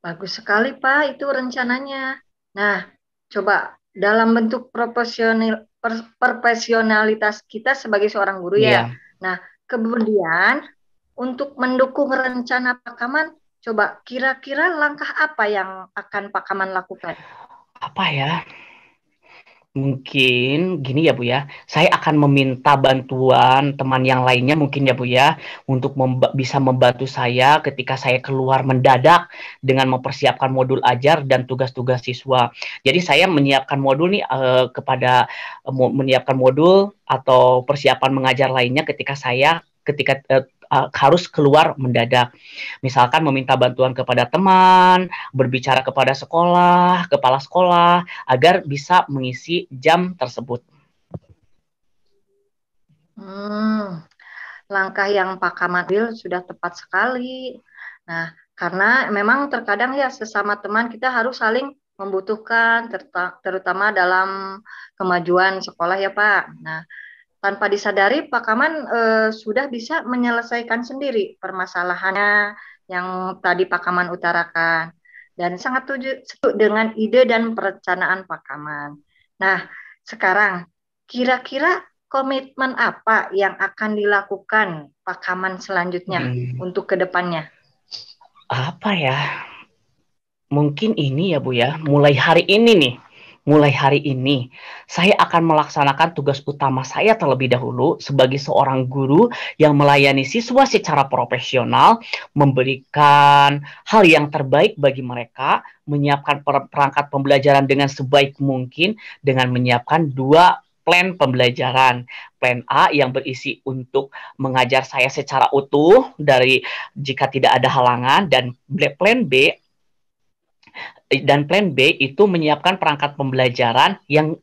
Bagus sekali, Pak, itu rencananya. Nah, coba dalam bentuk profesionalitas kita sebagai seorang guru ya. Iya. Nah, kemudian untuk mendukung rencana Pak Kaman, coba kira-kira langkah apa yang akan Pak Kaman lakukan? Apa ya? Mungkin gini ya Bu ya, saya akan meminta bantuan teman yang lainnya mungkin ya Bu ya, untuk bisa membantu saya ketika saya keluar mendadak dengan mempersiapkan modul ajar dan tugas-tugas siswa. Jadi saya menyiapkan modul nih menyiapkan modul atau persiapan mengajar lainnya ketika harus keluar mendadak. Misalkan meminta bantuan kepada teman, berbicara kepada sekolah, kepala sekolah, agar bisa mengisi jam tersebut. Langkah yang Pak Kaman ambil sudah tepat sekali. Nah, karena memang terkadang ya sesama teman kita harus saling membutuhkan, terutama dalam kemajuan sekolah ya Pak. Nah, tanpa disadari Pak Kaman sudah bisa menyelesaikan sendiri permasalahannya yang tadi Pak Kaman utarakan. Dan sangat setuju dengan ide dan perencanaan Pak Kaman. Nah, sekarang kira-kira komitmen apa yang akan dilakukan Pak Kaman selanjutnya untuk kedepannya? Apa ya? Mungkin ini ya Bu ya, mulai hari ini saya akan melaksanakan tugas utama saya terlebih dahulu sebagai seorang guru yang melayani siswa secara profesional, memberikan hal yang terbaik bagi mereka, menyiapkan perangkat pembelajaran dengan sebaik mungkin dengan menyiapkan 2 plan pembelajaran. Plan A yang berisi untuk mengajar saya secara utuh dari jika tidak ada halangan dan plan B itu menyiapkan perangkat pembelajaran yang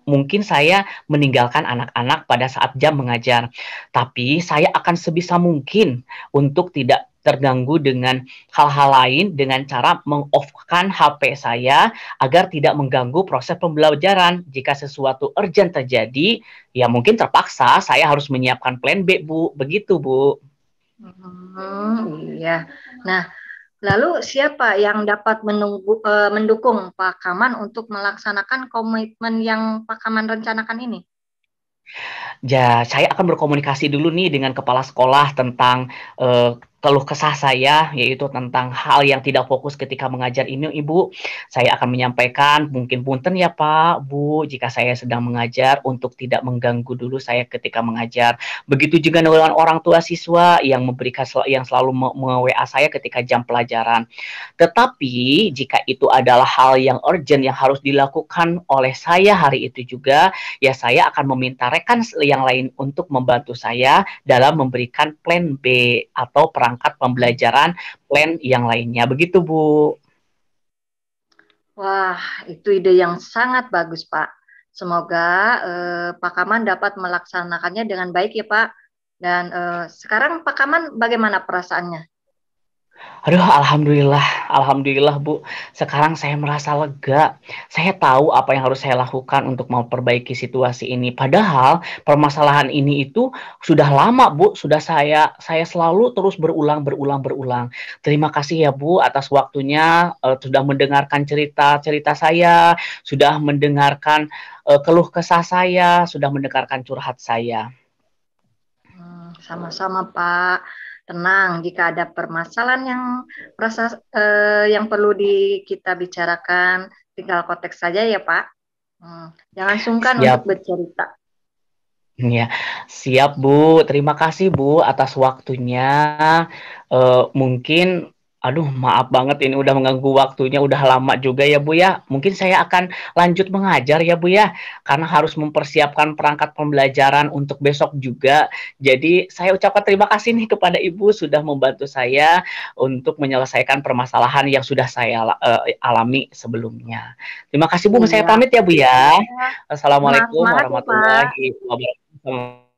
mungkin saya meninggalkan anak-anak pada saat jam mengajar. Tapi saya akan sebisa mungkin untuk tidak terganggu dengan hal-hal lain dengan cara meng-off-kan HP saya agar tidak mengganggu proses pembelajaran. Jika sesuatu urgent terjadi, ya mungkin terpaksa saya harus menyiapkan plan B, Bu. Begitu, Bu. Iya. Nah, lalu siapa yang dapat mendukung Pak Kaman untuk melaksanakan komitmen yang Pak Kaman rencanakan ini? Ya, saya akan berkomunikasi dulu nih dengan kepala sekolah tentang keluh kesah saya, yaitu tentang hal yang tidak fokus ketika mengajar ini, Ibu. Saya akan menyampaikan, mungkin punten ya Pak, Bu, jika saya sedang mengajar untuk tidak mengganggu dulu saya ketika mengajar. Begitu juga dengan orang tua siswa yang yang selalu WA saya ketika jam pelajaran. Tetapi jika itu adalah hal yang urgent yang harus dilakukan oleh saya hari itu juga, ya saya akan meminta rekan yang lain untuk membantu saya dalam memberikan plan B atau perangkat pembelajaran plan yang lainnya. Begitu, Bu. Wah, itu ide yang sangat bagus, Pak. Semoga Pak Kaman dapat melaksanakannya dengan baik ya, Pak. Dan sekarang Pak Kaman bagaimana perasaannya? Aduh, alhamdulillah Bu. Sekarang saya merasa lega. Saya tahu apa yang harus saya lakukan untuk memperbaiki situasi ini. Padahal permasalahan ini itu sudah lama Bu, sudah saya selalu terus berulang. Terima kasih ya Bu atas waktunya, sudah mendengarkan cerita-cerita saya, sudah mendengarkan keluh kesah saya, sudah mendengarkan curhat saya. Sama-sama Pak. Tenang, jika ada permasalahan yang perlu kita bicarakan, tinggal konteks saja ya Pak. Jangan sungkan Siap. untuk bercerita. Ya, siap Bu. Terima kasih Bu atas waktunya. Mungkin, aduh maaf banget ini udah mengganggu waktunya, udah lama juga ya Bu ya. Mungkin saya akan lanjut mengajar ya Bu ya, karena harus mempersiapkan perangkat pembelajaran untuk besok juga. Jadi saya ucapkan terima kasih nih kepada Ibu sudah membantu saya untuk menyelesaikan permasalahan yang sudah saya alami sebelumnya. Terima kasih Bu, saya pamit ya Bu ya. Assalamualaikum Semangat ya Pak. warahmatullahi wabarakatuh.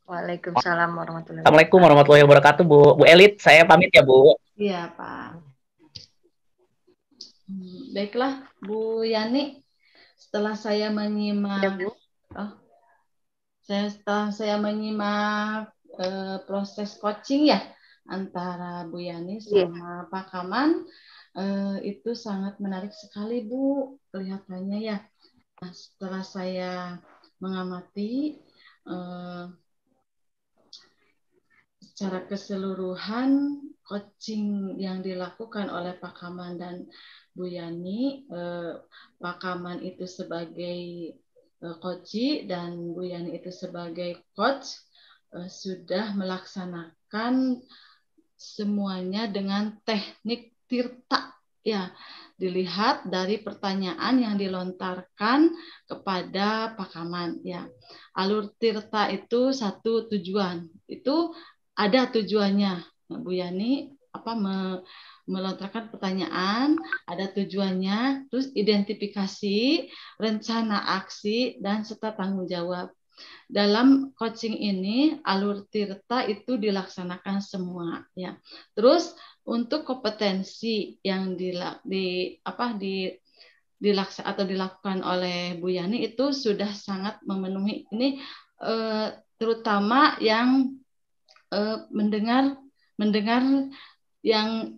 Waalaikumsalam warahmatullahi Assalamualaikum wabarakatuh. warahmatullahi wabarakatuh, Bu. Bu Elit, saya pamit ya, Bu. Iya, Pak. Baiklah, Bu Yani. Setelah saya menyimak, Ya, Bu. setelah saya menyimak proses coaching ya antara Bu Yani sama Pak Kaman, itu sangat menarik sekali, Bu. Kelihatannya ya. Nah, setelah saya mengamati secara keseluruhan coaching yang dilakukan oleh Pak Kaman dan Bu Yani, Pak Kaman itu sebagai coach dan Bu Yani itu sebagai coach, sudah melaksanakan semuanya dengan teknik tirta. Ya, dilihat dari pertanyaan yang dilontarkan kepada Pak Kaman. Ya, alur tirta itu satu tujuan. Itu ada tujuannya. Bu Yani melontarkan pertanyaan, ada tujuannya, terus identifikasi, rencana aksi, dan serta tanggung jawab. Dalam coaching ini alur tirta itu dilaksanakan semua ya. Terus untuk kompetensi yang dilakukan oleh Bu Yani itu sudah sangat memenuhi ini, terutama yang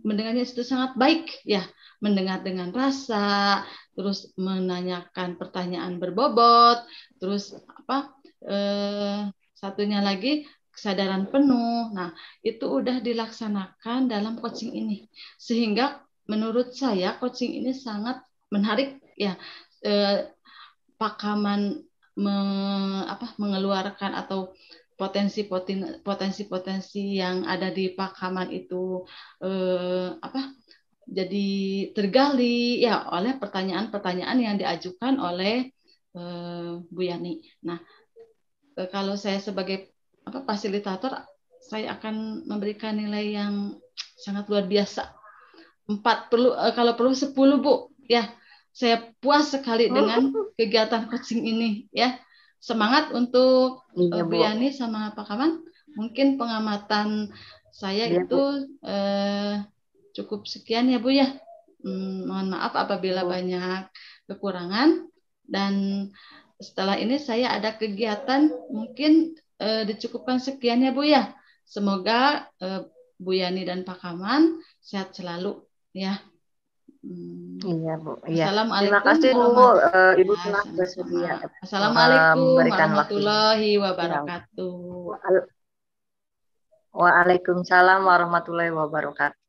mendengarnya itu sangat baik ya, mendengar dengan rasa, terus menanyakan pertanyaan berbobot, terus satunya lagi kesadaran penuh. Nah, itu udah dilaksanakan dalam coaching ini. Sehingga menurut saya coaching ini sangat menarik ya. Pak Kaman mengeluarkan atau potensi-potensi yang ada di Pak Kaman itu jadi tergali ya oleh pertanyaan-pertanyaan yang diajukan oleh Bu Yani. Nah, kalau saya sebagai fasilitator, saya akan memberikan nilai yang sangat luar biasa. 4 kalau perlu 10 Bu. Ya, saya puas sekali dengan kegiatan coaching ini ya. Semangat untuk Bu Yani sama Pak Kaman. Mungkin pengamatan saya Iya, Bu. itu cukup sekian ya Bu ya. Mohon maaf apabila banyak kekurangan, dan setelah ini saya ada kegiatan, mungkin dicukupkan sekian ya Bu ya. Semoga Bu Yani dan Pak Kaman sehat selalu ya. Iya, Bu. Iya. Terima Assalamualaikum kasih, Bu. Ibu warahmatullahi telah bersedia wabarakatuh. Assalamualaikum memberikan waktunya. warahmatullahi Ya. wabarakatuh. Waalaikumsalam warahmatullahi wabarakatuh.